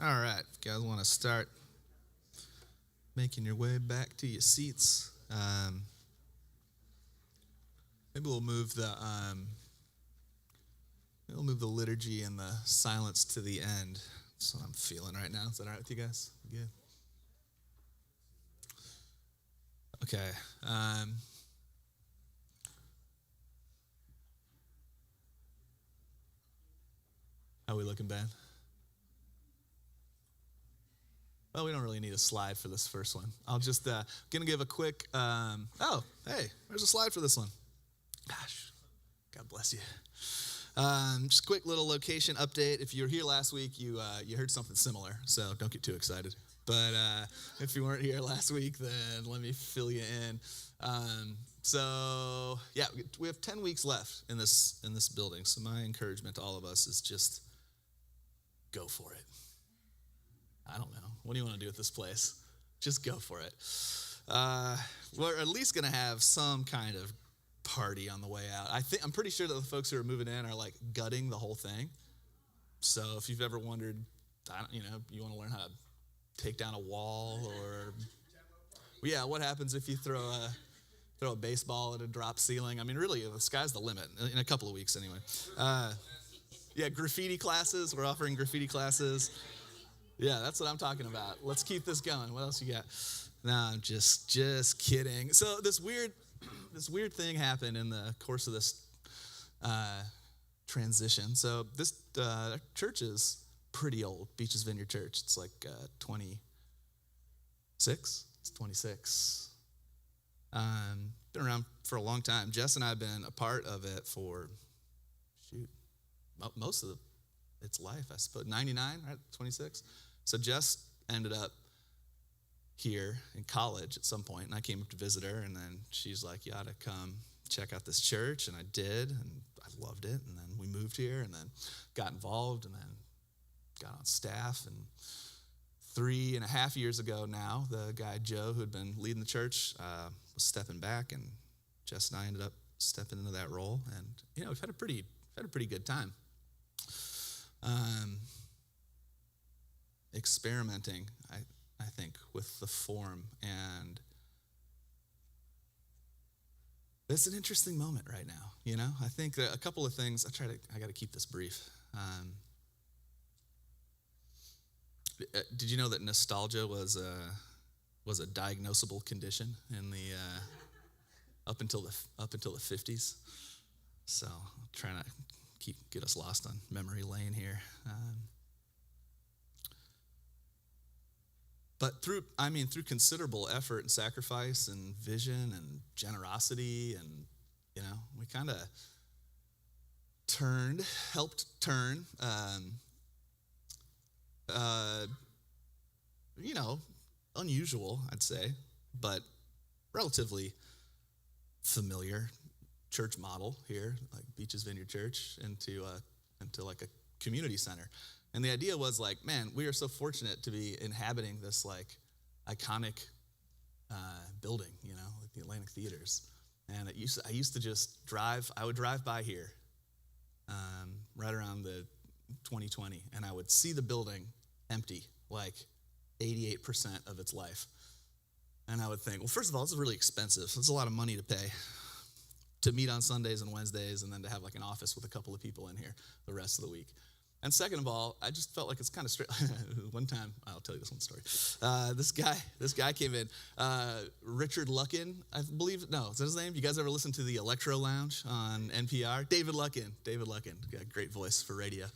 All right, if you guys want to start making your way back to your seats, maybe we'll move the liturgy and the silence to the end. That's what I'm feeling right now. Is that all right with you guys? Good. Okay. How are we looking, Ben? Well, we don't really need a slide for this first one. I'll just gonna give a quick. Hey, there's a slide for this one. Gosh, God bless you. Just quick little location update. If you were here last week, you heard something similar, so don't get too excited. But if you weren't here last week, then let me fill you in. We have 10 weeks left in this building. So my encouragement to all of us is just go for it. I don't know. What do you want to do with this place? Just go for it. We're at least going to have some kind of party on the way out. I'm pretty sure that the folks who are moving in are like gutting the whole thing. So if you've ever wondered, you want to learn how to take down a wall or, what happens if you throw a baseball at a drop ceiling? I mean, really, the sky's the limit in a couple of weeks anyway. Graffiti classes. We're offering graffiti classes. Yeah, that's what I'm talking about. Let's keep this going. What else you got? No, I'm just kidding. So this weird thing happened in the course of this transition. So this church is pretty old, Beaches Vineyard Church. It's like 26. It's 26. Been around for a long time. Jess and I have been a part of it for, most of its life, I suppose. 99, right? 26. So Jess ended up here in college at some point, and I came up to visit her, and then she's like, you ought to come check out this church, and I did, and I loved it, and then we moved here, and then got involved, and then got on staff, and 3.5 years ago now, the guy Joe, who had been leading the church, was stepping back, and Jess and I ended up stepping into that role, and we've had a pretty good time. Experimenting, I think, with the form, and it's an interesting moment right now. I think that a couple of things. I got to keep this brief. Did you know that nostalgia was a diagnosable condition in the up until the 50s? So trying to get us lost on memory lane here. But through considerable effort and sacrifice and vision and generosity, and we kind of helped turn, unusual, I'd say, but relatively familiar church model here, like Beaches Vineyard Church, into like a community center. And the idea was like, man, we are so fortunate to be inhabiting this like iconic building, like the Atlantic Theaters. And I used to just drive. I would drive by here right around the 2020, and I would see the building empty, like 88% of its life. And I would think, well, first of all, this is really expensive. It's a lot of money to pay to meet on Sundays and Wednesdays, and then to have like an office with a couple of people in here the rest of the week. And second of all, I just felt like it's kind of straight. One time, I'll tell you this one story. This guy came in, Richard Luckin, I believe. No, is that his name? You guys ever listen to the Electro Lounge on NPR? David Luckin, got a great voice for radio.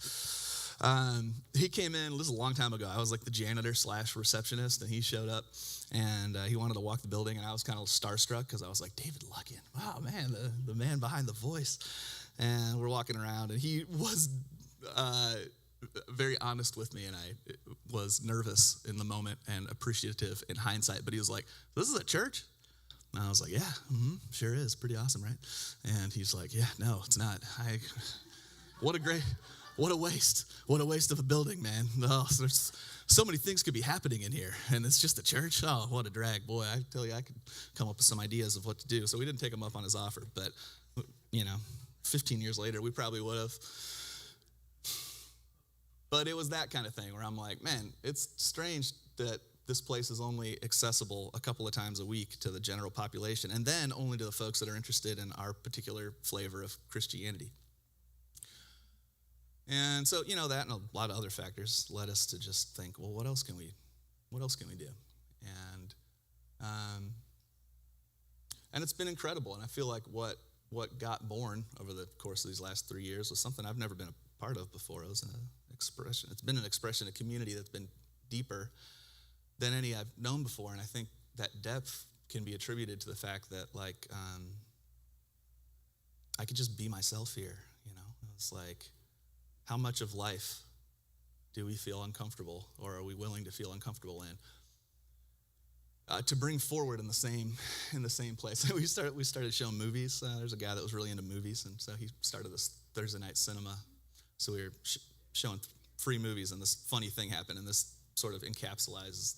He came in, this was a long time ago. I was like the janitor / receptionist, and he showed up, and he wanted to walk the building, and I was kind of starstruck because I was like, David Luckin, wow, man, the man behind the voice. And we're walking around, and he was very honest with me, and I was nervous in the moment and appreciative in hindsight, but he was like, this is a church? And I was like, yeah, sure is. Pretty awesome, right? And he's like, yeah, no, it's not. What a waste. What a waste of a building, man. Oh, there's so many things could be happening in here, and it's just a church? Oh, what a drag. Boy, I tell you, I could come up with some ideas of what to do. So we didn't take him up on his offer, but, 15 years later, we probably would have. But it was that kind of thing where I'm like, man, it's strange that this place is only accessible a couple of times a week to the general population, and then only to the folks that are interested in our particular flavor of Christianity. And so, that and a lot of other factors led us to just think, well, what else can we do? And it's been incredible. And I feel like what got born over the course of these last 3 years was something I've never been a part of before. It was an expression. It's been an expression of community that's been deeper than any I've known before. And I think that depth can be attributed to the fact that, I could just be myself here, It's like, how much of life do we feel uncomfortable, or are we willing to feel uncomfortable in? To bring forward in the same place. we started showing movies. There's a guy that was really into movies, and so he started this Thursday night cinema. So we were showing free movies, and this funny thing happened, and this sort of encapsulates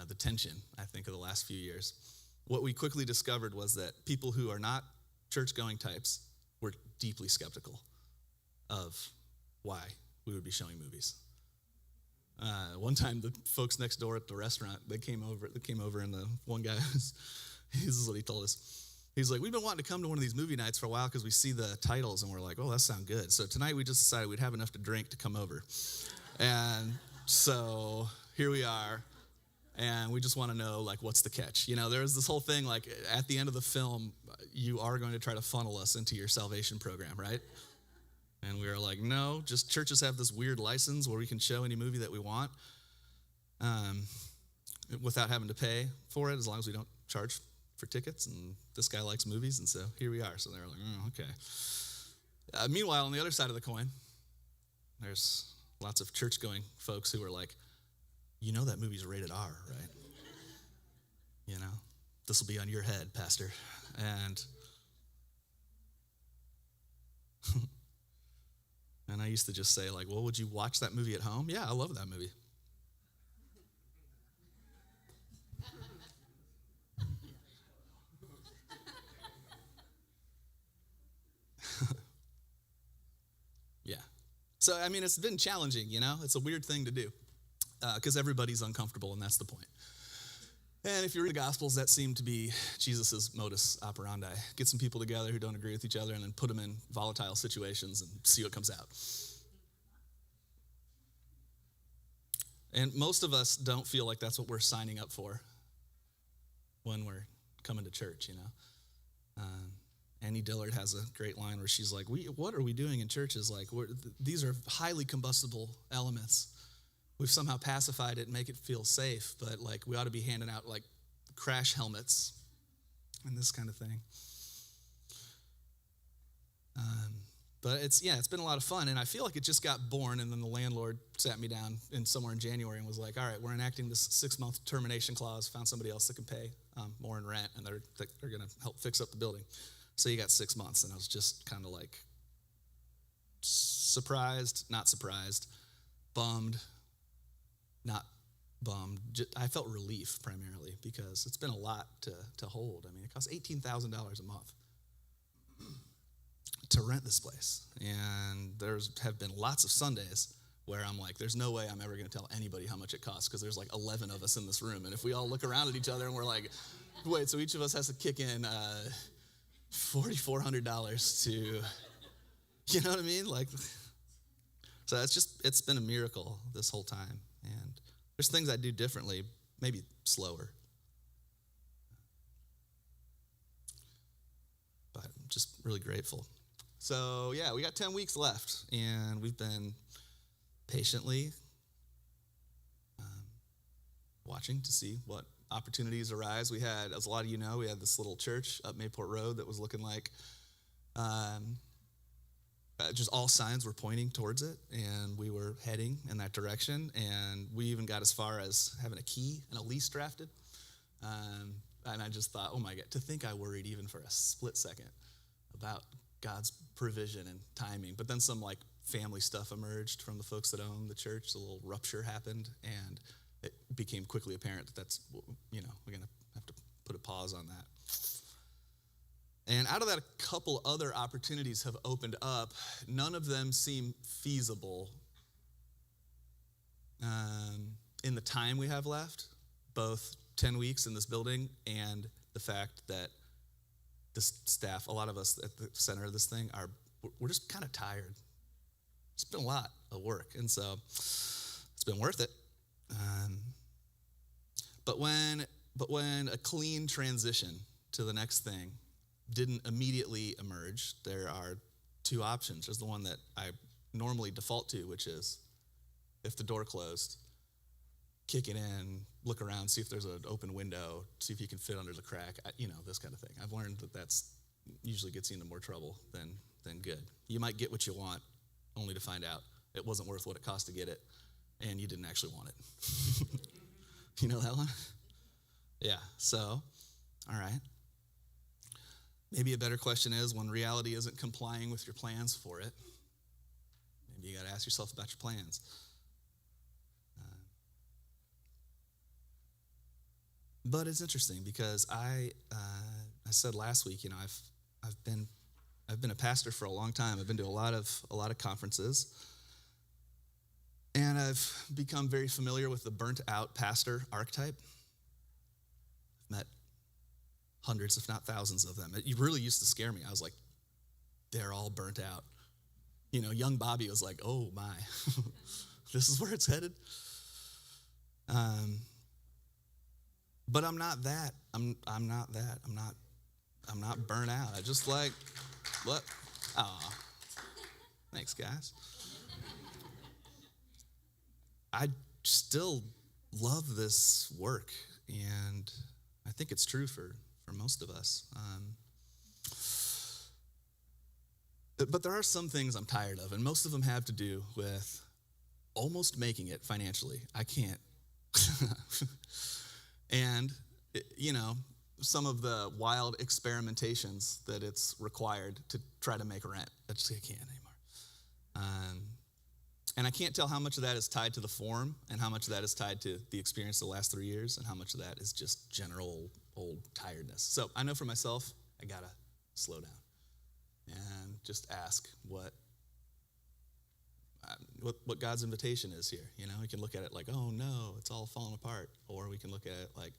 the tension, I think, of the last few years. What we quickly discovered was that people who are not church-going types were deeply skeptical of why we would be showing movies. One time, the folks next door at the restaurant, they came over, and the one guy, this is what he told us. He's like, we've been wanting to come to one of these movie nights for a while because we see the titles, and we're like, oh, that sounds good. So tonight we just decided we'd have enough to drink to come over. And so here we are, and we just want to know, what's the catch? There's this whole thing, at the end of the film, you are going to try to funnel us into your salvation program, right? And we were like, no, just churches have this weird license where we can show any movie that we want without having to pay for it, as long as we don't charge for tickets. And this guy likes movies, and so here we are. So they're like, okay. Meanwhile, on the other side of the coin, there's lots of church-going folks who are like, that movie's rated R, right? This will be on your head, Pastor. And I used to just say, well, would you watch that movie at home? Yeah, I love that movie. Yeah. So, it's been challenging, It's a weird thing to do because everybody's uncomfortable, and that's the point. And if you read the Gospels, that seemed to be Jesus' modus operandi. Get some people together who don't agree with each other and then put them in volatile situations and see what comes out. And most of us don't feel like that's what we're signing up for when we're coming to church, Annie Dillard has a great line where she's like, what are we doing in churches? These are highly combustible elements. We've somehow pacified it and make it feel safe, but we ought to be handing out crash helmets and this kind of thing. But it's been a lot of fun, and I feel like it just got born, and then the landlord sat me down somewhere in January and was like, all right, we're enacting this 6-month termination clause, found somebody else that can pay more in rent, and they're going to help fix up the building. So you got 6 months, and I was just kind of surprised, not surprised, bummed, not bummed. I felt relief primarily because it's been a lot to hold. It costs $18,000 a month to rent this place. And have been lots of Sundays where I'm like, there's no way I'm ever going to tell anybody how much it costs because there's 11 of us in this room. And if we all look around at each other and we're like, wait, so each of us has to kick in $4,400 to, you know what I mean? So it's been a miracle this whole time. And there's things I do differently, maybe slower. But I'm just really grateful. So, we got 10 weeks left, and we've been patiently watching to see what opportunities arise. We had, as a lot of you know, we had this little church up Mayport Road that was looking like just all signs were pointing towards it, and we were heading in that direction, and we even got as far as having a key and a lease drafted. And I just thought, oh my God, to think I worried even for a split second about God's provision and timing. But then some family stuff emerged from the folks that own the church. A little rupture happened, and it became quickly apparent that that's, we're going to have to put a pause on that. And out of that, a couple other opportunities have opened up. None of them seem feasible in the time we have left, both 10 weeks in this building and the fact that this staff, a lot of us at the center of this thing, we're just kind of tired. It's been a lot of work, and so it's been worth it. But when a clean transition to the next thing didn't immediately emerge, there are two options. There's the one that I normally default to, which is if the door closed, kick it in, look around, see if there's an open window, see if you can fit under the crack, this kind of thing. I've learned that's usually gets you into more trouble than good. You might get what you want, only to find out it wasn't worth what it cost to get it, and you didn't actually want it. You know that one? Yeah, so, all right. Maybe a better question is, when reality isn't complying with your plans for it, maybe you got to ask yourself about your plans. But it's interesting because I said last week, I've been a pastor for a long time. I've been to a lot of conferences, and I've become very familiar with the burnt out pastor archetype. I've met hundreds, if not thousands of them. It really used to scare me. I was like, they're all burnt out. Young Bobby was like, oh my, this is where it's headed. But I'm not that. I'm not that. I'm not burnt out. I just like, what? Aw. Thanks, guys. I still love this work, and I think it's true for most of us. But there are some things I'm tired of, and most of them have to do with almost making it financially. I can't. And, some of the wild experimentations that it's required to try to make rent. I can't anymore. And I can't tell how much of that is tied to the form and how much of that is tied to the experience of the last 3 years and how much of that is just general old tiredness. So I know for myself, I got to slow down and just ask what God's invitation is here. We can look at it like, oh no, it's all falling apart. Or we can look at it like,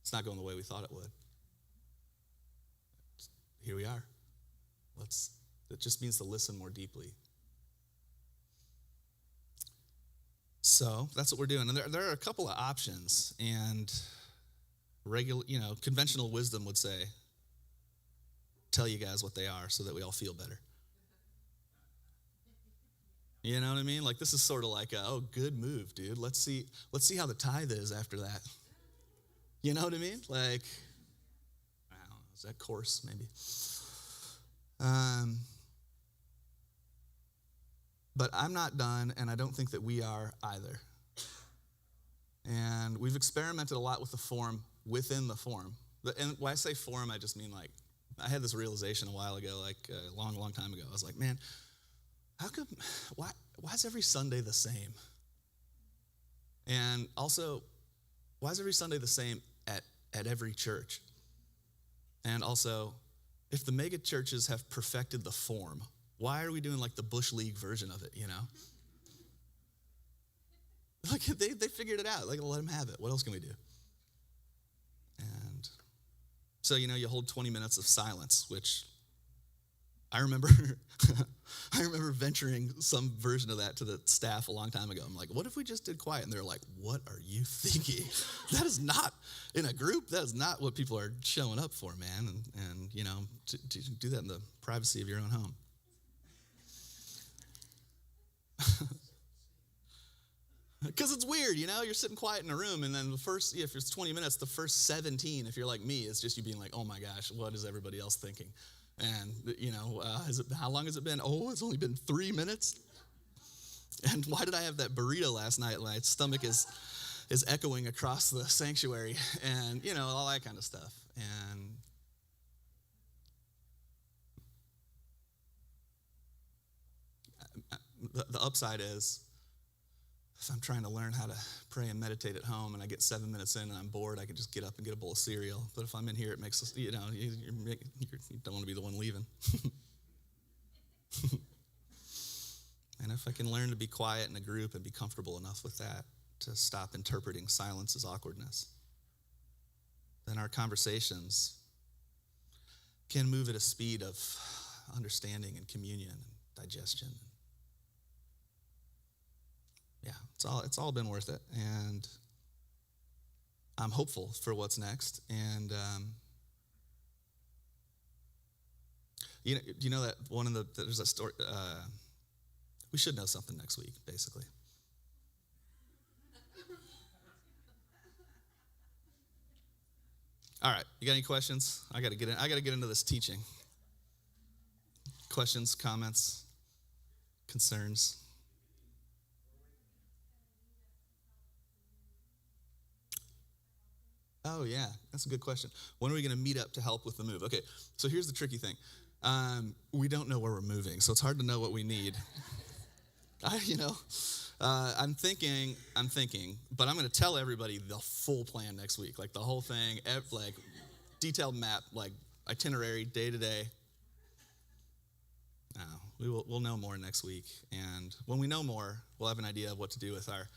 it's not going the way we thought it would. Here we are. It just means to listen more deeply. So that's what we're doing. And there are a couple of options. And conventional wisdom would say, tell you guys what they are so that we all feel better. You know what I mean? Like, this is sort of like good move, dude. Let's see how the tithe is after that. You know what I mean? Like, I don't know, is that coarse maybe? But I'm not done, and I don't think that we are either. And we've experimented a lot with the form within the form. And when I say form, I just mean I had this realization a while ago, a long, long time ago. I was like, man, why is every Sunday the same? And also, why is every Sunday the same at every church? And also, if the mega churches have perfected the form, why are we doing the Bush League version of it, They figured it out. Let them have it. What else can we do? And so, you hold 20 minutes of silence, which I remember venturing some version of that to the staff a long time ago. I'm like, what if we just did quiet? And they're like, what are you thinking? That is not, in a group, that is not what people are showing up for, man. And to do that in the privacy of your own home. Because it's weird, you're sitting quiet in a room, and then if it's 20 minutes, the first 17, if you're like me, it's just you being like, oh my gosh, what is everybody else thinking? And, how long has it been? Oh, it's only been 3 minutes. And why did I have that burrito last night? My stomach is echoing across the sanctuary, and, all that kind of stuff. And the upside is, if I'm trying to learn how to pray and meditate at home and I get 7 minutes in and I'm bored, I can just get up and get a bowl of cereal. But if I'm in here, it makes, you don't want to be the one leaving. And if I can learn to be quiet in a group and be comfortable enough with that to stop interpreting silence as awkwardness, then our conversations can move at a speed of understanding and communion and digestion. Yeah, it's all been worth it, and I'm hopeful for what's next. And you know that there's a story. We should know something next week, basically. All right, you got any questions? I got to get into this teaching. Questions, comments, concerns? Oh yeah, that's a good question. When are we going to meet up to help with the move? Okay, so here's the tricky thing. We don't know where we're moving, so it's hard to know what we need. I'm thinking, but I'm going to tell everybody the full plan next week, like the whole thing, like detailed map, like itinerary, day to day. We'll know more next week, and when we know more, we'll have an idea of what to do with our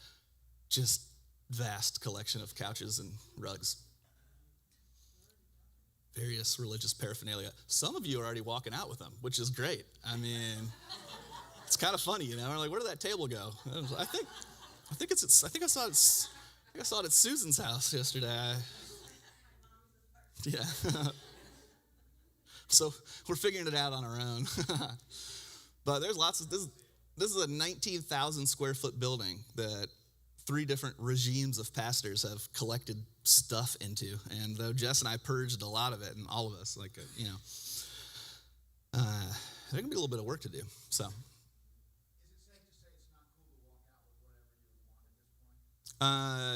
just vast collection of couches and rugs. Various religious paraphernalia. Some of you are already walking out with them, which is great. I mean, it's kind of funny, We're like, where did that table go? I think I saw it at Susan's house yesterday. Yeah. So we're figuring it out on our own. But there's lots of this is a 19,000 square foot building that 3 different regimes of pastors have collected stuff into. And though Jess and I purged a lot of it, and all of us, there's going to be a little bit of work to do. So.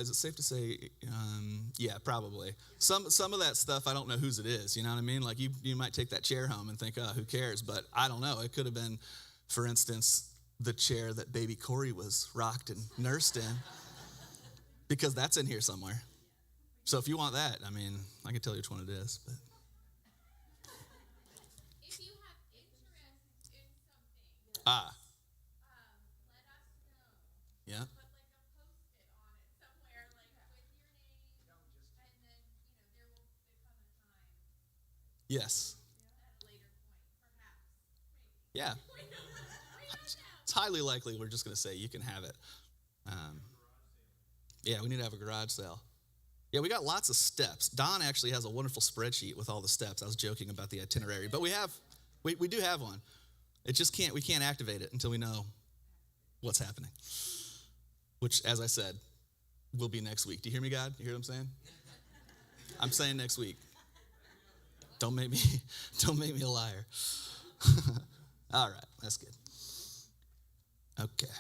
Is it safe to say it's not cool to walk out with whatever you wanted at this point? Yeah, probably. Some of that stuff, I don't know whose it is, you know what I mean? Like you might take that chair home and think, oh, who cares? But I don't know. It could have been, for instance, the chair that baby Corey was rocked and nursed in, because that's in here somewhere. So if you want that, I can tell you which one it is. But. If you have interest in something, let us know. Yeah. Put like a post-it on it somewhere, like with your name, and then there will become a time. Yes. At a later point, perhaps. Maybe. Yeah. It's highly likely we're just going to say you can have it. Yeah, we need to have a garage sale. Yeah, we got lots of steps. Don actually has a wonderful spreadsheet with all the steps. I was joking about the itinerary, but we do have one. We can't activate it until we know what's happening, which, as I said, will be next week. Do you hear me, God? You hear what I'm saying? I'm saying next week. Don't make me a liar. All right, that's good. Okay.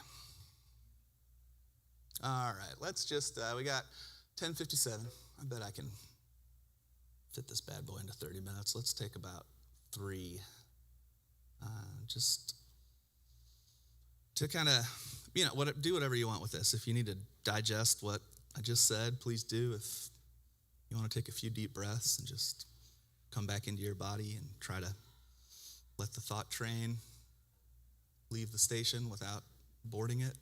All right, let's just, we got 10:57. I bet I can fit this bad boy into 30 minutes. Let's take about 3. Just to kind of, do whatever you want with this. If you need to digest what I just said, please do. If you want to take a few deep breaths and just come back into your body and try to let the thought train leave the station without boarding it.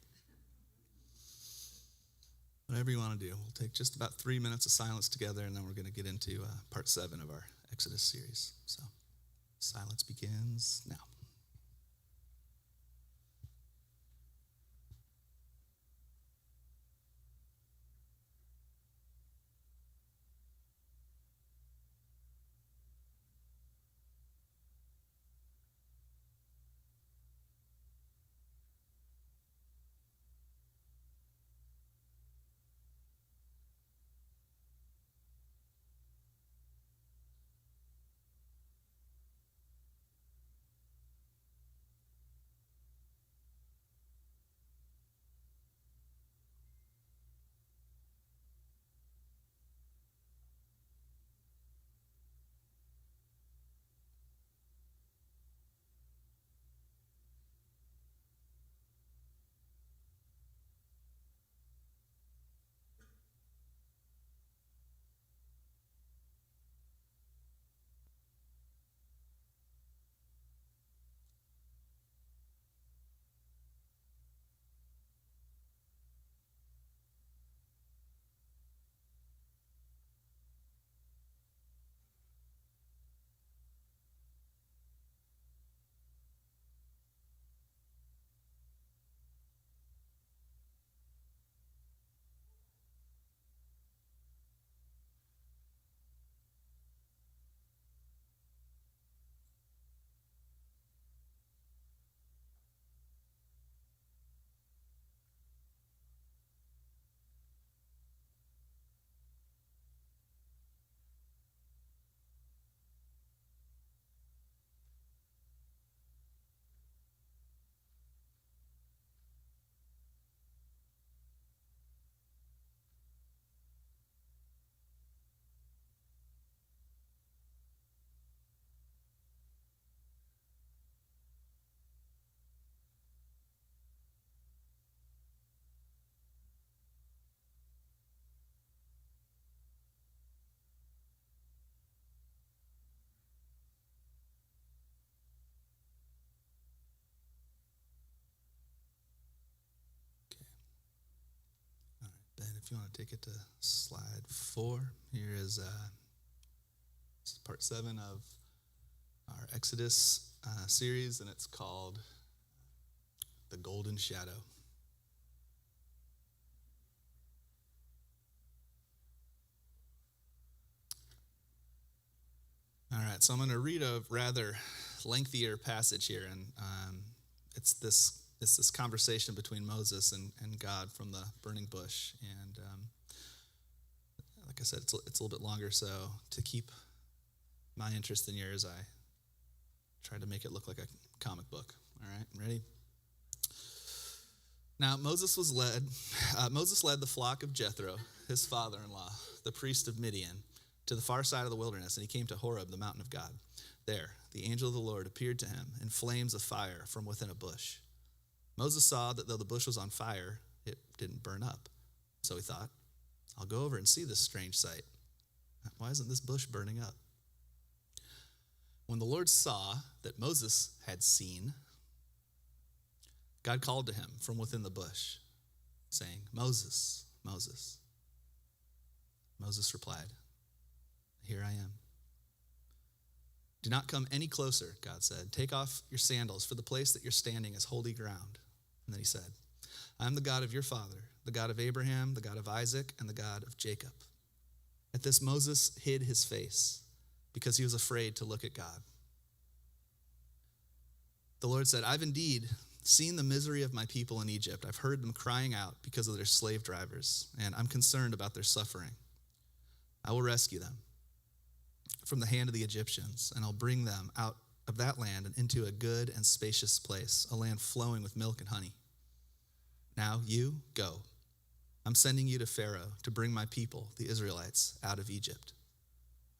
Whatever you want to do. We'll take just about 3 minutes of silence together, and then we're going to get into part 7 of our Exodus series. So silence begins now. if you want to take it to slide 4, here is this is part 7 of our Exodus series, and it's called The Golden Shadow. All right, so I'm going to read a rather lengthier passage here, and it's this conversation between Moses and God from the burning bush, and like I said, it's a little bit longer, so to keep my interest in yours, I tried to make it look like a comic book. All right, ready? Now Moses led the flock of Jethro, his father-in-law, the priest of Midian, to the far side of the wilderness, and he came to Horeb, the mountain of God. There, the angel of the Lord appeared to him in flames of fire from within a bush. Moses saw that though the bush was on fire, it didn't burn up. So he thought, I'll go over and see this strange sight. Why isn't this bush burning up? When the Lord saw that Moses had seen, God called to him from within the bush, saying, Moses, Moses. Moses replied, Here I am. Do not come any closer, God said. Take off your sandals, for the place that you're standing is holy ground. And then he said, I am the God of your father, the God of Abraham, the God of Isaac, and the God of Jacob. At this, Moses hid his face because he was afraid to look at God. The Lord said, I've indeed seen the misery of my people in Egypt. I've heard them crying out because of their slave drivers, and I'm concerned about their suffering. I will rescue them from the hand of the Egyptians, and I'll bring them out of that land and into a good and spacious place, a land flowing with milk and honey. Now you go. I'm sending you to Pharaoh to bring my people, the Israelites, out of Egypt.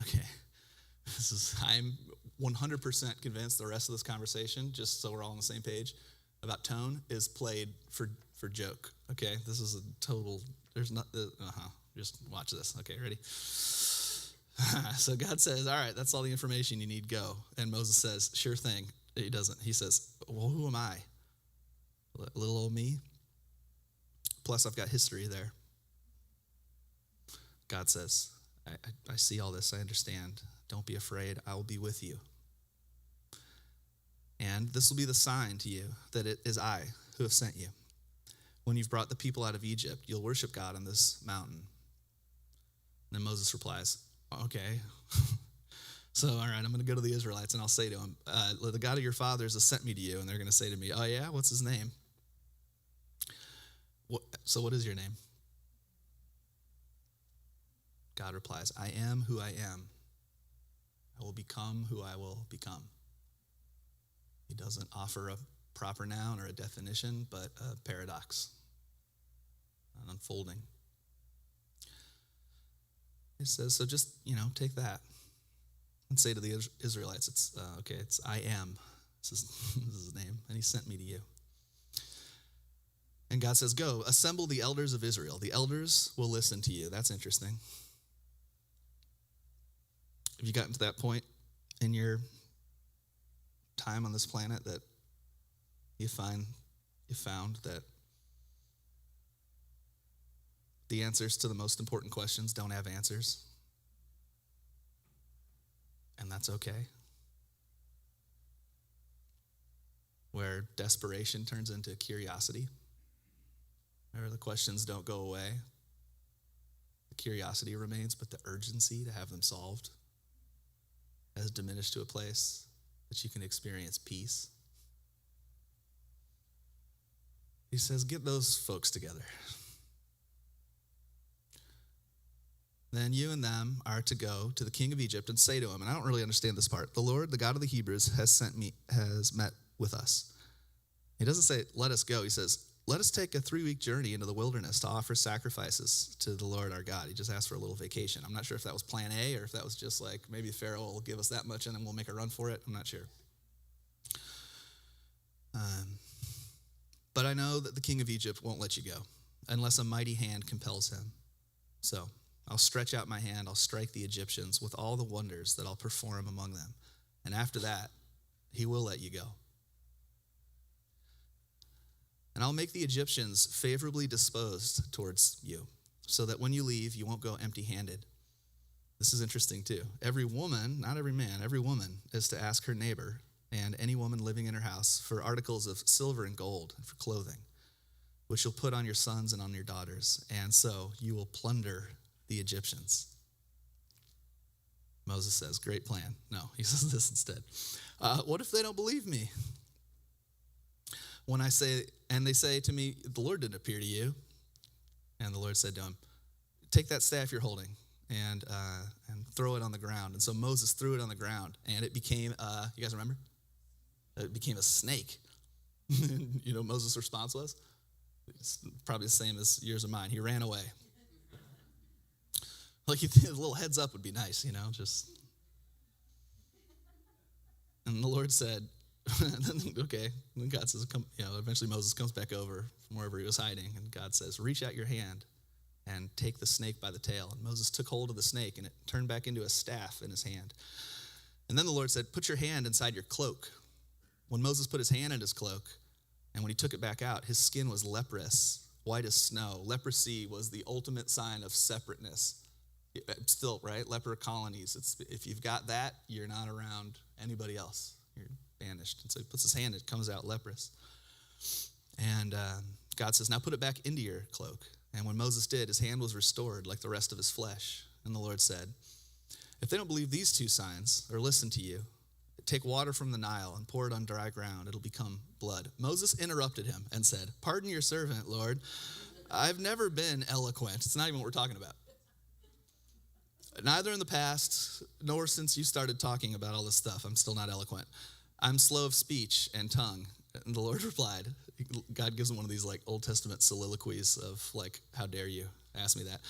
Okay, I'm 100% convinced the rest of this conversation, just so we're all on the same page, about tone is played for joke. Okay, this is a total, just watch this. Okay, ready? So God says, all right, that's all the information you need, go. And Moses says, sure thing. He doesn't. He says, well, who am I? Little old me? Plus, I've got history there. God says, I see all this. I understand. Don't be afraid. I will be with you. And this will be the sign to you that it is I who have sent you. When you've brought the people out of Egypt, you'll worship God on this mountain. And then Moses replies, okay. So, all right, I'm going to go to the Israelites and I'll say to them, the God of your fathers has sent me to you. And they're going to say to me, oh yeah, what's his name? So what is your name? God replies, I am who I am. I will become who I will become. He doesn't offer a proper noun or a definition, but a paradox, an unfolding. It says, so just, take that and say to the Israelites, it's I am. This is his name, and he sent me to you. And God says, go, assemble the elders of Israel. The elders will listen to you. That's interesting. Have you gotten to that point in your time on this planet that you found that the answers to the most important questions don't have answers? And that's okay. Where desperation turns into curiosity. Where the questions don't go away. The curiosity remains, but the urgency to have them solved has diminished to a place that you can experience peace. He says, get those folks together. Then you and them are to go to the king of Egypt and say to him, and I don't really understand this part, the Lord, the God of the Hebrews, has met with us. He doesn't say, let us go. He says, let us take a 3-week journey into the wilderness to offer sacrifices to the Lord our God. He just asked for a little vacation. I'm not sure if that was plan A or if that was just like, maybe Pharaoh will give us that much and then we'll make a run for it. I'm not sure. But I know that the king of Egypt won't let you go unless a mighty hand compels him. So I'll stretch out my hand. I'll strike the Egyptians with all the wonders that I'll perform among them. And after that, he will let you go. And I'll make the Egyptians favorably disposed towards you, so that when you leave, you won't go empty-handed. This is interesting too. Every woman, not every man, every woman is to ask her neighbor and any woman living in her house for articles of silver and gold and for clothing, which you'll put on your sons and on your daughters, and so you will plunder the Egyptians. Moses says, great plan. No, he says this instead. What if they don't believe me? When I say, and they say to me, the Lord didn't appear to you. And the Lord said to him, take that staff you're holding and throw it on the ground. And so Moses threw it on the ground, and it became, you guys remember? It became a snake. You know what Moses' response was? It's probably the same as yours or mine. He ran away. Like, you think a little heads up would be nice, you know, just. And the Lord said, okay. And God says, come, you know, eventually Moses comes back over from wherever he was hiding, and God says, reach out your hand and take the snake by the tail. And Moses took hold of the snake, and it turned back into a staff in his hand. And then the Lord said, put your hand inside your cloak. When Moses put his hand in his cloak, and when he took it back out, his skin was leprous, white as snow. Leprosy was the ultimate sign of separateness. Still, right? Leper colonies. If you've got that, you're not around anybody else. You're banished. And so he puts his hand, it comes out leprous. And God says, now put it back into your cloak. And when Moses did, his hand was restored like the rest of his flesh. And the Lord said, if they don't believe these two signs or listen to you, take water from the Nile and pour it on dry ground. It'll become blood. Moses interrupted him and said, pardon your servant, Lord. I've never been eloquent. It's not even what we're talking about. Neither in the past, nor since you started talking about all this stuff. I'm still not eloquent. I'm slow of speech and tongue. And the Lord replied, God gives him one of these like Old Testament soliloquies of like, how dare you ask me that?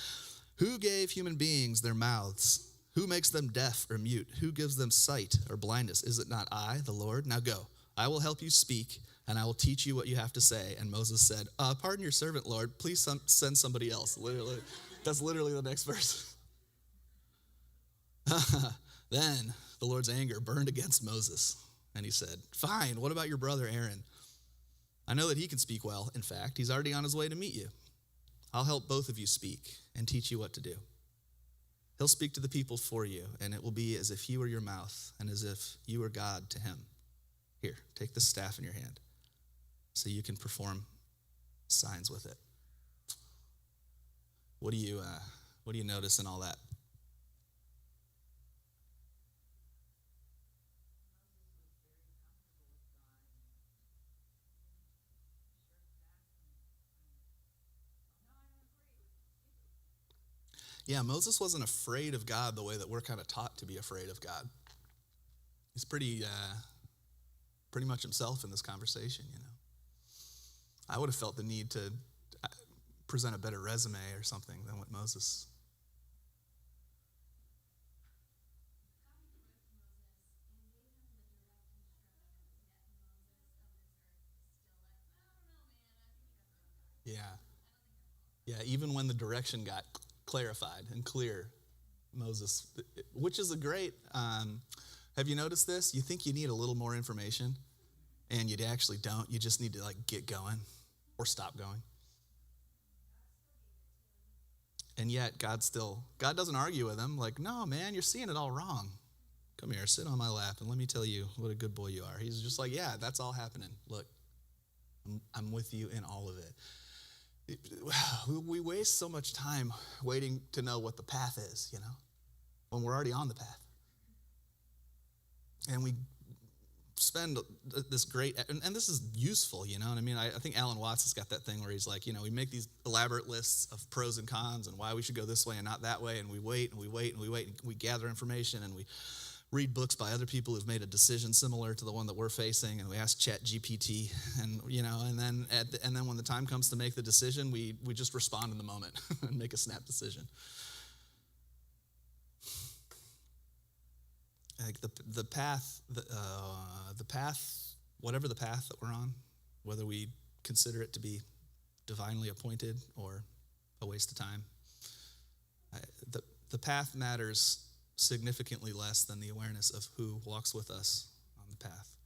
Who gave human beings their mouths? Who makes them deaf or mute? Who gives them sight or blindness? Is it not I, the Lord? Now go. I will help you speak, and I will teach you what you have to say. And Moses said, pardon your servant, Lord. Please send somebody else. Literally, that's literally the next verse. Then the Lord's anger burned against Moses, and he said, fine, what about your brother Aaron? I know that he can speak well. In fact, he's already on his way to meet you. I'll help both of you speak and teach you what to do. He'll speak to the people for you, and it will be as if he were your mouth and as if you were God to him. Here, take the staff in your hand so you can perform signs with it. What do you notice in all that? Yeah, Moses wasn't afraid of God the way that we're kind of taught to be afraid of God. He's pretty much himself in this conversation, you know. I would have felt the need to present a better resume or something than what Moses. Yeah, even when the direction got clarified and clear, Moses, which is a great, have you noticed this? You think you need a little more information, and you actually don't. You just need to like get going or stop going. And yet God doesn't argue with him like, no, man, you're seeing it all wrong. Come here, sit on my lap, and let me tell you what a good boy you are. He's just like, yeah, that's all happening. Look, I'm with you in all of it. We waste so much time waiting to know what the path is, you know, when we're already on the path. And we spend this great, and this is useful, you know what I mean? I think Alan Watts has got that thing where he's like, you know, we make these elaborate lists of pros and cons and why we should go this way and not that way, and we wait and we wait and we wait, and we gather information, and we read books by other people who've made a decision similar to the one that we're facing, and we ask ChatGPT, and you know, and then when the time comes to make the decision, we just respond in the moment and make a snap decision. Like the path, whatever the path that we're on, whether we consider it to be divinely appointed or a waste of time, the path matters significantly less than the awareness of who walks with us on the path.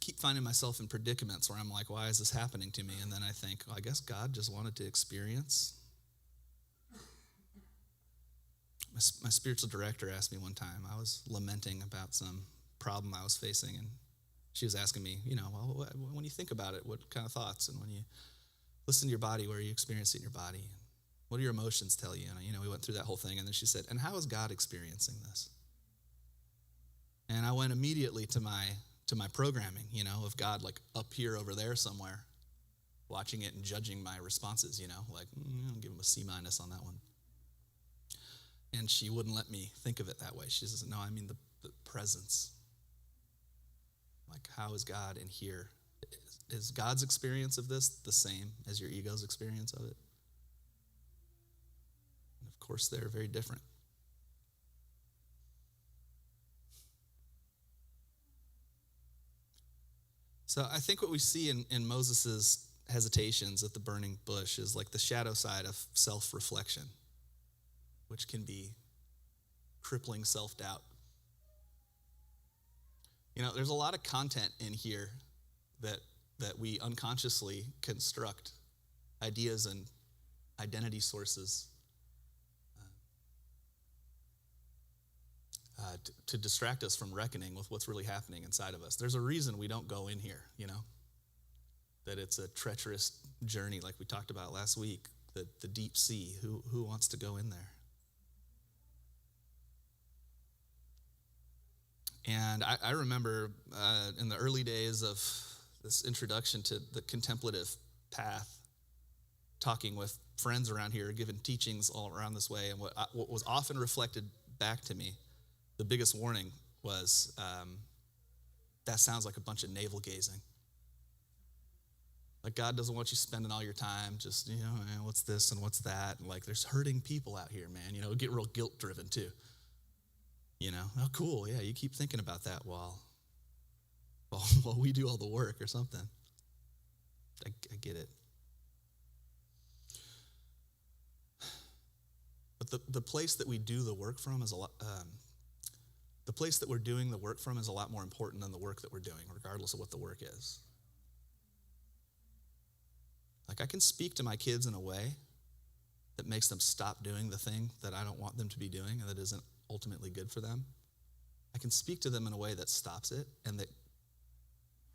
keep finding myself in predicaments where I'm like, why is this happening to me? And then I think, well, I guess God just wanted to experience. My spiritual director asked me one time, I was lamenting about some problem I was facing, and she was asking me, well, when you think about it, what kind of thoughts? And when you listen to your body, where are you experiencing your body? What do your emotions tell you? And, we went through that whole thing, and then she said, and how is God experiencing this? And I went immediately to my programming, of God like up here over there somewhere, watching it and judging my responses, like, I'll give him a C- on that one. And she wouldn't let me think of it that way. She says, no, I mean the presence. Like, how is God in here? Is God's experience of this the same as your ego's experience of it? And of course, they're very different. So I think what we see in Moses' hesitations at the burning bush is like the shadow side of self-reflection, which can be crippling self-doubt. There's a lot of content in here that we unconsciously construct, ideas and identity sources to distract us from reckoning with what's really happening inside of us. There's a reason we don't go in here, that it's a treacherous journey like we talked about last week, the deep sea. Who wants to go in there? And I remember in the early days of this introduction to the contemplative path, talking with friends around here, giving teachings all around this way, and what was often reflected back to me, the biggest warning was, that sounds like a bunch of navel gazing. Like, God doesn't want you spending all your time just, what's this and what's that? And like, there's hurting people out here, man. Get real guilt-driven too. Oh, cool, yeah, you keep thinking about that while we do all the work or something. I get it. But the place that we do the work from is a lot, the place that we're doing the work from is a lot more important than the work that we're doing, regardless of what the work is. Like, I can speak to my kids in a way that makes them stop doing the thing that I don't want them to be doing and that isn't ultimately good for them. I can speak to them in a way that stops it and that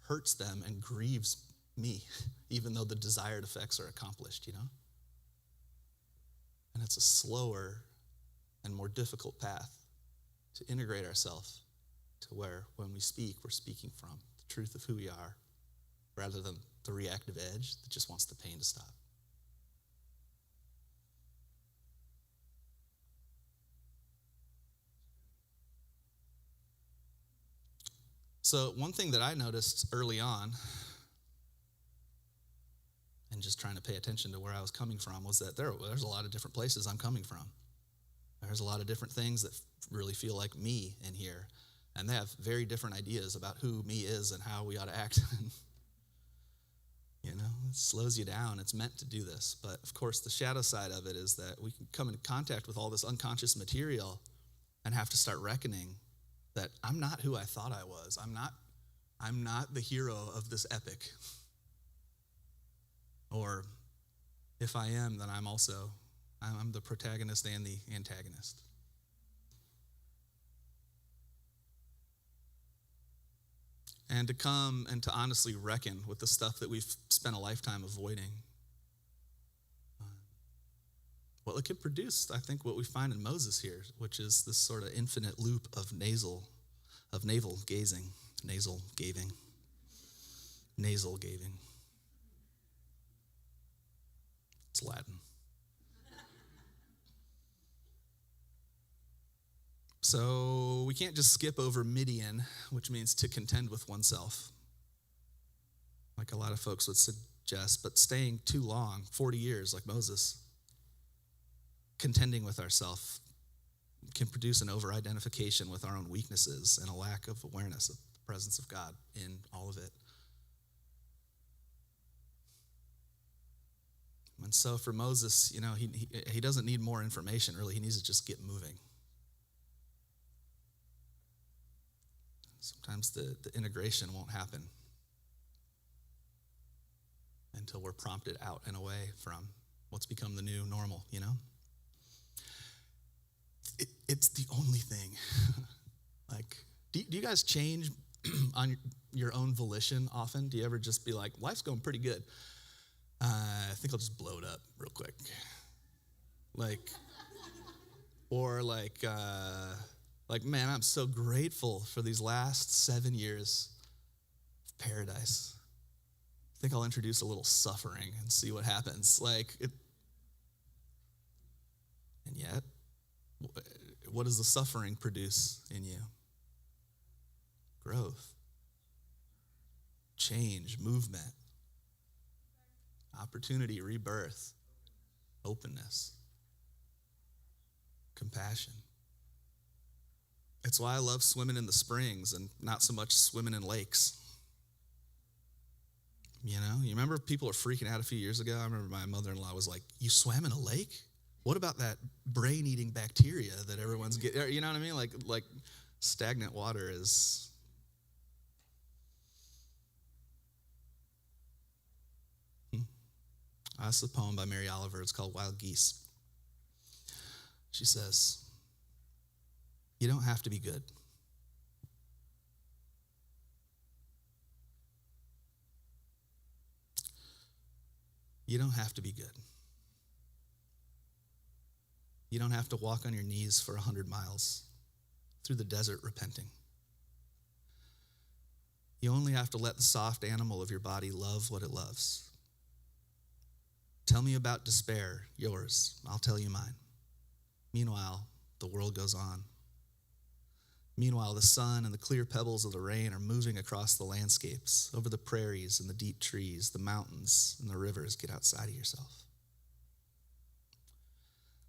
hurts them and grieves me, even though the desired effects are accomplished, And it's a slower and more difficult path to integrate ourselves to where when we speak, we're speaking from the truth of who we are rather than the reactive edge that just wants the pain to stop. So one thing that I noticed early on, and just trying to pay attention to where I was coming from, was that there's a lot of different places I'm coming from. There's a lot of different things that really feel like me in here, and they have very different ideas about who me is and how we ought to act. It slows you down. It's meant to do this. But of course, the shadow side of it is that we can come in contact with all this unconscious material and have to start reckoning that I'm not who I thought I was. I'm not the hero of this epic. Or if I am, then I'm the protagonist and the antagonist. And to come and to honestly reckon with the stuff that we've spent a lifetime avoiding. Well, it can produce, I think, what we find in Moses here, which is this sort of infinite loop of navel gazing, nasal gaving. It's Latin. So we can't just skip over Midian, which means to contend with oneself, like a lot of folks would suggest, but staying too long, 40 years like Moses, contending with ourselves can produce an over-identification with our own weaknesses and a lack of awareness of the presence of God in all of it. And so for Moses, he doesn't need more information, really. He needs to just get moving. Sometimes the integration won't happen until we're prompted out and away from what's become the new normal, you know? It's the only thing. Like, do you guys change on your own volition often? Do you ever just be like, life's going pretty good. I think I'll just blow it up real quick. Or man, I'm so grateful for these last 7 years of paradise. I think I'll introduce a little suffering and see what happens. And yet, what does the suffering produce in you? Growth, change, movement, opportunity, rebirth, openness, compassion. It's why I love swimming in the springs and not so much swimming in lakes. You know, you remember people were freaking out a few years ago? I remember my mother-in-law was like, you swam in a lake? What about that brain-eating bacteria that everyone's getting? You know what I mean? Like stagnant water is... That's a poem by Mary Oliver. It's called Wild Geese. She says, you don't have to be good. You don't have to be good. You don't have to walk on your knees for 100 miles through the desert repenting. You only have to let the soft animal of your body love what it loves. Tell me about despair, yours. I'll tell you mine. Meanwhile, the world goes on. Meanwhile, the sun and the clear pebbles of the rain are moving across the landscapes, over the prairies and the deep trees, the mountains and the rivers. Get outside of yourself.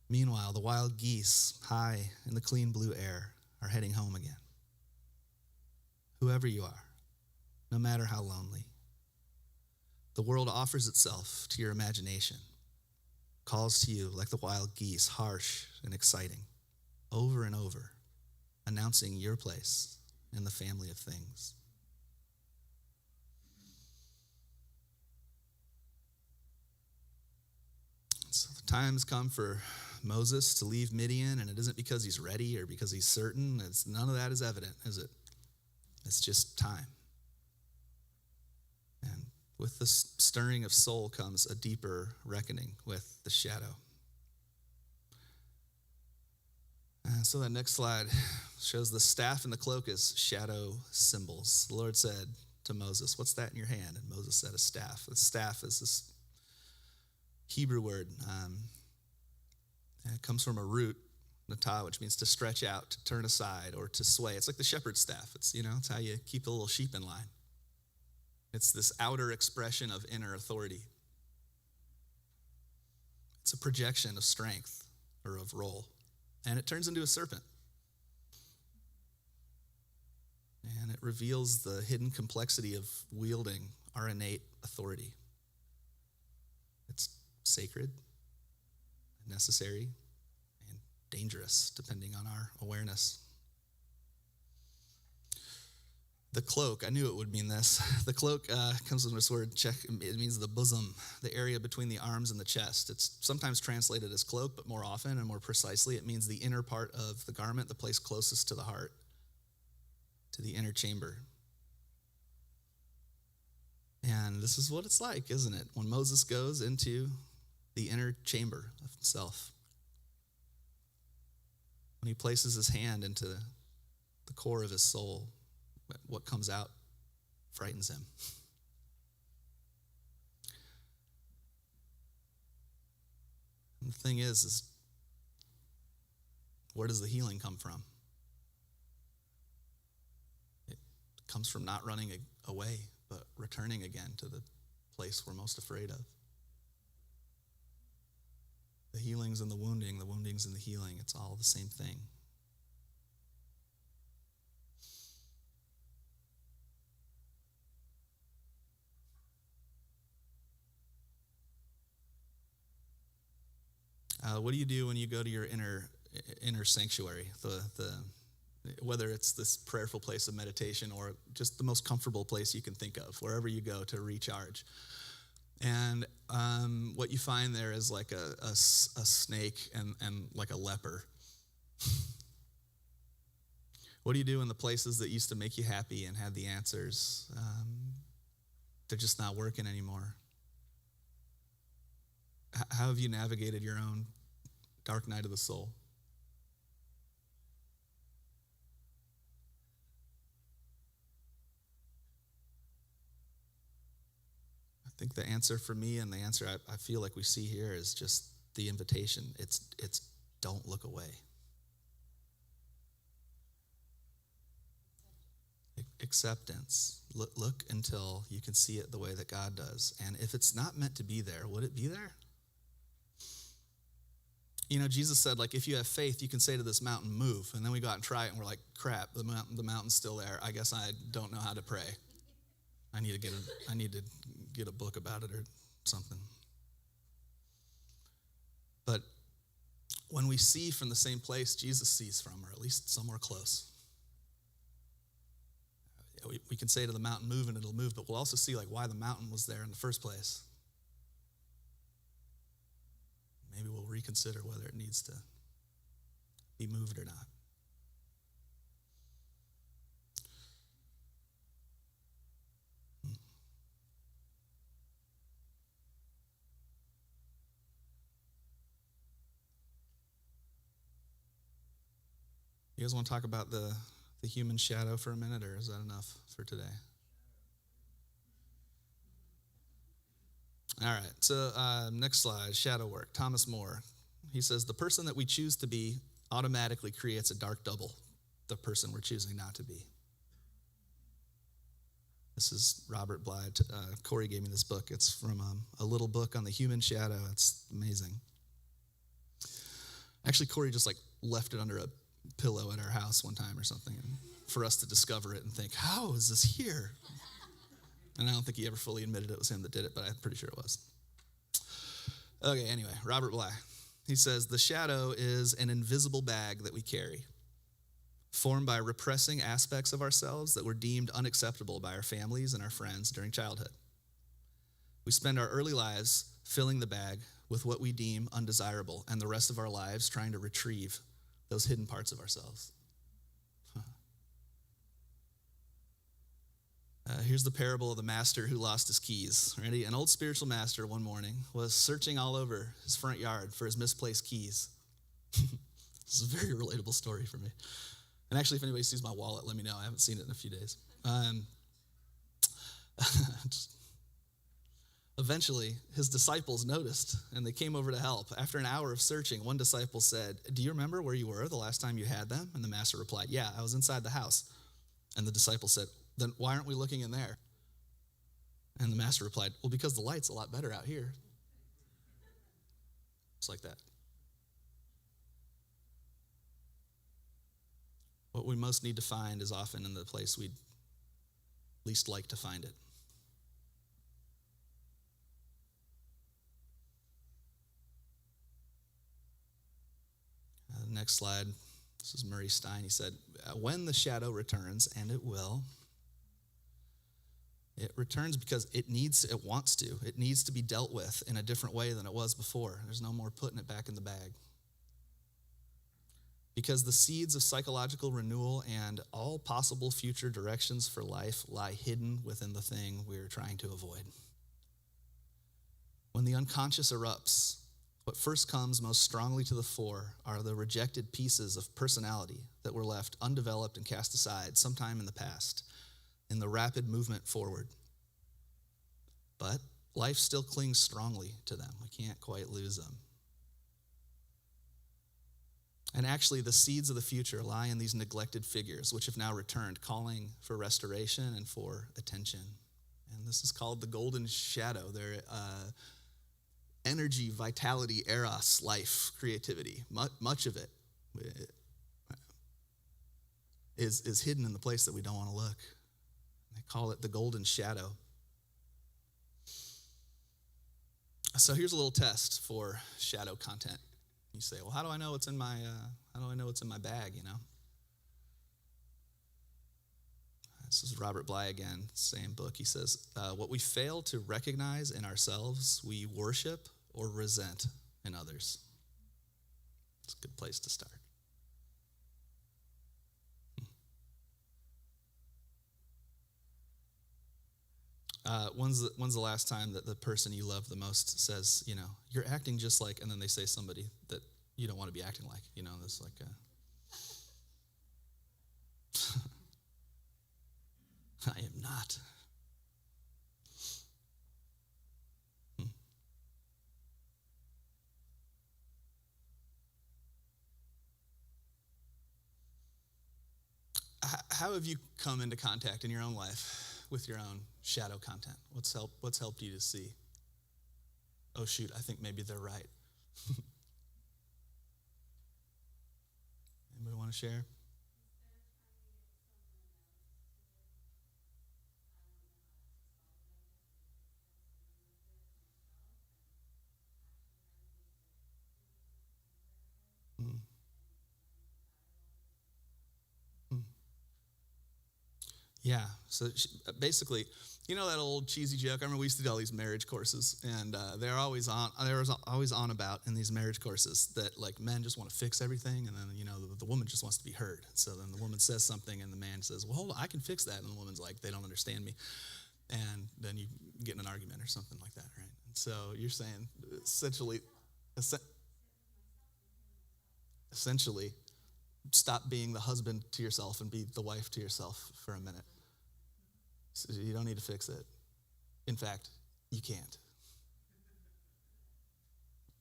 Meanwhile, the wild geese, high in the clean blue air, are heading home again. Whoever you are, no matter how lonely, the world offers itself to your imagination, calls to you like the wild geese, harsh and exciting, over and over, announcing your place in the family of things. So the time's come for Moses to leave Midian, and it isn't because he's ready or because he's certain. None of that is evident, is it? It's just time. And with the stirring of soul comes a deeper reckoning with the shadow. And so that next slide shows the staff and the cloak as shadow symbols. The Lord said to Moses, what's that in your hand? And Moses said, a staff. The staff is this Hebrew word. And it comes from a root, natah, which means to stretch out, to turn aside, or to sway. It's like the shepherd's staff. It's how you keep the little sheep in line. It's this outer expression of inner authority. It's a projection of strength or of role. And it turns into a serpent. And it reveals the hidden complexity of wielding our innate authority. It's sacred, necessary, and dangerous, depending on our awareness. The cloak, I knew it would mean this. The cloak comes from this word, it means the bosom, the area between the arms and the chest. It's sometimes translated as cloak, but more often and more precisely, it means the inner part of the garment, the place closest to the heart, to the inner chamber. And this is what it's like, isn't it? When Moses goes into the inner chamber of himself, when he places his hand into the core of his soul, what comes out frightens him. And the thing is where does the healing come from? It comes from not running away, but returning again to the place we're most afraid of. The healings and the woundings and the healing, it's all the same thing. What do you do when you go to your inner sanctuary? Whether it's this prayerful place of meditation or just the most comfortable place you can think of, wherever you go to recharge. And what you find there is like a snake and like a leper. What do you do in the places that used to make you happy and had the answers? They're just not working anymore. How have you navigated your own dark night of the soul? I think the answer for me, and the answer I feel like we see here, is just the invitation. It's don't look away. Acceptance. Look until you can see it the way that God does. And if it's not meant to be there, would it be there? You know, Jesus said, like, if you have faith, you can say to this mountain, move. And then we go out and try it, and we're like, crap, the mountain's still there. I guess I don't know how to pray. I need to get a book about it or something. But when we see from the same place Jesus sees from, or at least somewhere close, we can say to the mountain, move, and it'll move, but we'll also see like why the mountain was there in the first place. Maybe we'll reconsider whether it needs to be moved or not. You guys want to talk about the human shadow for a minute, or is that enough for today? All right, so next slide, shadow work. Thomas More, he says, the person that we choose to be automatically creates a dark double, the person we're choosing not to be. This is Robert Bly. Corey gave me this book. It's from a little book on the human shadow. It's amazing. Actually, Corey just like left it under a pillow at our house one time or something, and for us to discover it and think, how is this here? And I don't think he ever fully admitted it was him that did it, but I'm pretty sure it was. Okay, anyway, Robert Bly. He says, the shadow is an invisible bag that we carry, formed by repressing aspects of ourselves that were deemed unacceptable by our families and our friends during childhood. We spend our early lives filling the bag with what we deem undesirable, and the rest of our lives trying to retrieve those hidden parts of ourselves. Here's the parable of the master who lost his keys. Ready? An old spiritual master one morning was searching all over his front yard for his misplaced keys. This is a very relatable story for me. And actually, if anybody sees my wallet, let me know. I haven't seen it in a few days. Eventually, his disciples noticed, and they came over to help. After an hour of searching, one disciple said, do you remember where you were the last time you had them? And the master replied, yeah, I was inside the house. And the disciple said, then why aren't we looking in there? And the master replied, well, because the light's a lot better out here. Just like that. What we most need to find is often in the place we'd least like to find it. Next slide. This is Murray Stein. He said, when the shadow returns, and it will, it returns because it wants to. It needs to be dealt with in a different way than it was before. There's no more putting it back in the bag. Because the seeds of psychological renewal and all possible future directions for life lie hidden within the thing we're trying to avoid. When the unconscious erupts, what first comes most strongly to the fore are the rejected pieces of personality that were left undeveloped and cast aside sometime in the past, in the rapid movement forward. But life still clings strongly to them. We can't quite lose them. And actually, the seeds of the future lie in these neglected figures, which have now returned, calling for restoration and for attention. And this is called the golden shadow. They're energy, vitality, eros, life, creativity. Much of it is hidden in the place that we don't want to look. They call it the golden shadow. So here's a little test for shadow content. You say, well, how do I know what's in my bag, you know? This is Robert Bly again, same book. He says, what we fail to recognize in ourselves, we worship or resent in others. It's a good place to start. When's the last time that the person you love the most says, you're acting just like, and then they say somebody that you don't want to be acting like, this like I am not. How have you come into contact in your own life with your own shadow content? What's helped you to see? Oh shoot, I think maybe they're right. Anybody want to share? Yeah, so basically, that old cheesy joke. I remember we used to do all these marriage courses, and there was always on about in these marriage courses that like men just want to fix everything, and then the woman just wants to be heard. So then the woman says something, and the man says, "Well, hold on, I can fix that," and the woman's like, "They don't understand me," and then you get in an argument or something like that, right? And so you're saying essentially, stop being the husband to yourself and be the wife to yourself for a minute. So you don't need to fix it. In fact, you can't.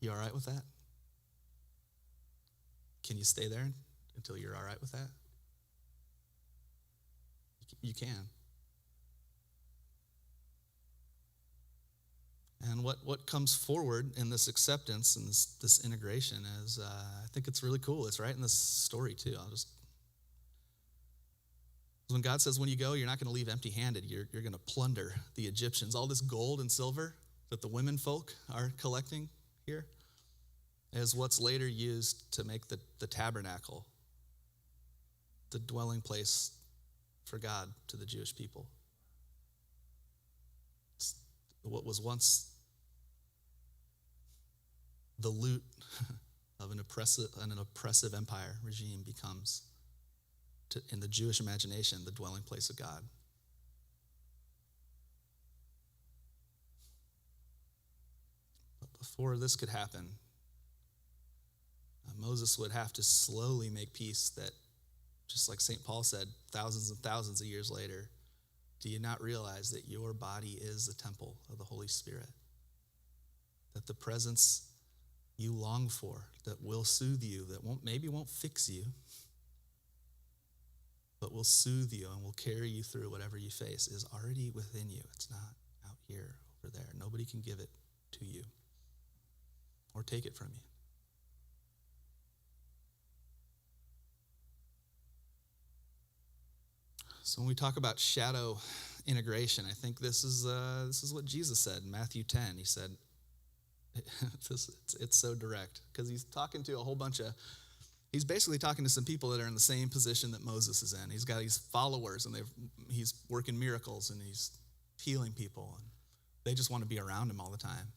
You all right with that? Can you stay there until you're all right with that? You can. And what comes forward in this acceptance and this integration is, I think it's really cool. It's right in this story too. When God says, when you go, you're not going to leave empty-handed. You're going to plunder the Egyptians. All this gold and silver that the women folk are collecting here is what's later used to make the tabernacle, the dwelling place for God to the Jewish people. It's what was once the loot of an oppressive empire regime becomes, in the Jewish imagination, the dwelling place of God. But before this could happen, Moses would have to slowly make peace that, just like St. Paul said, thousands and thousands of years later, do you not realize that your body is the temple of the Holy Spirit? That the presence you long for, that will soothe you, that maybe won't fix you, but will soothe you and will carry you through whatever you face, is already within you. It's not out here, over there. Nobody can give it to you or take it from you. So when we talk about shadow integration, I think this is what Jesus said in Matthew 10. He said, it's so direct, because he's talking to a whole bunch of, he's basically talking to some people that are in the same position that Moses is in. He's got these followers, and he's working miracles, and he's healing people, and they just want to be around him all the time.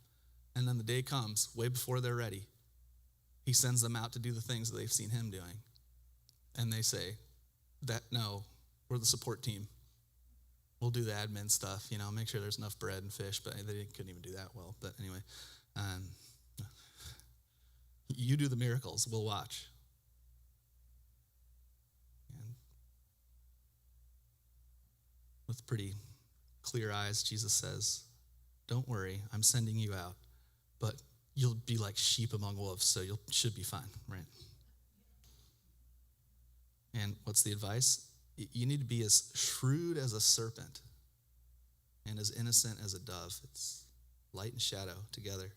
And then the day comes, way before they're ready, he sends them out to do the things that they've seen him doing. And they say, no, we're the support team. We'll do the admin stuff, make sure there's enough bread and fish, but they couldn't even do that well. But anyway, you do the miracles, we'll watch. And with pretty clear eyes, Jesus says, don't worry, I'm sending you out, but you'll be like sheep among wolves, so you should be fine, right? And what's the advice? You need to be as shrewd as a serpent and as innocent as a dove. It's light and shadow together.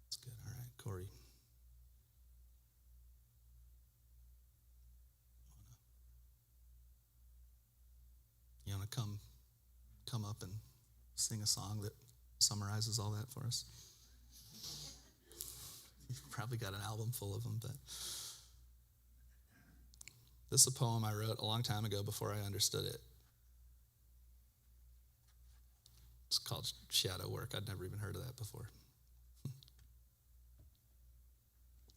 That's good. All right, Corey. You want to come up and sing a song that summarizes all that for us? You've probably got an album full of them, but This is a poem I wrote a long time ago before I understood it. It's called Shadow Work. I'd never even heard of that before.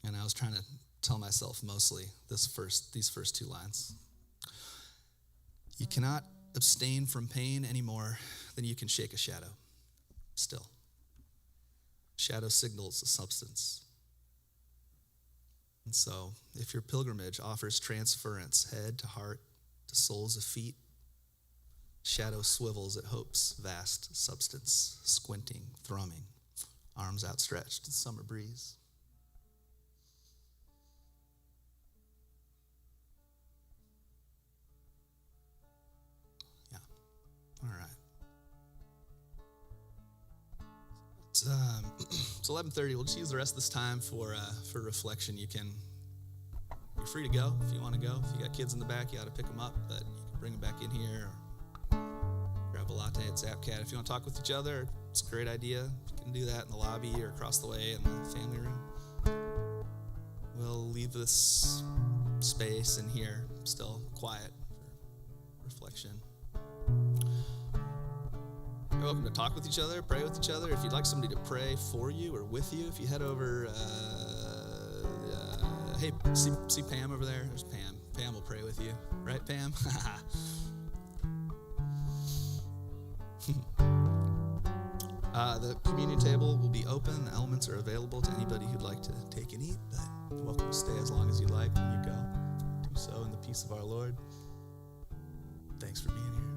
And I was trying to tell myself mostly these first two lines. You cannot abstain from pain any more than you can shake a shadow. Still. Shadow signals a substance. And so, if your pilgrimage offers transference head to heart to soles of feet, shadow swivels at hope's vast substance, squinting, thrumming, arms outstretched in summer breeze. Yeah, all right. It's 11:30. We'll just use the rest of this time for reflection. You're free to go if you want to go. If you got kids in the back, you ought to pick them up, but you can bring them back in here or grab a latte at Zapcat. If you want to talk with each other, it's a great idea. You can do that in the lobby or across the way in the family room. We'll leave this space in here still quiet for reflection. You're welcome to talk with each other, pray with each other. If you'd like somebody to pray for you or with you, if you head over, hey, see Pam over there? There's Pam. Pam will pray with you. Right, Pam? The communion table will be open. The elements are available to anybody who'd like to take and eat, but you're welcome to stay as long as you like when you go. Do so in the peace of our Lord. Thanks for being here.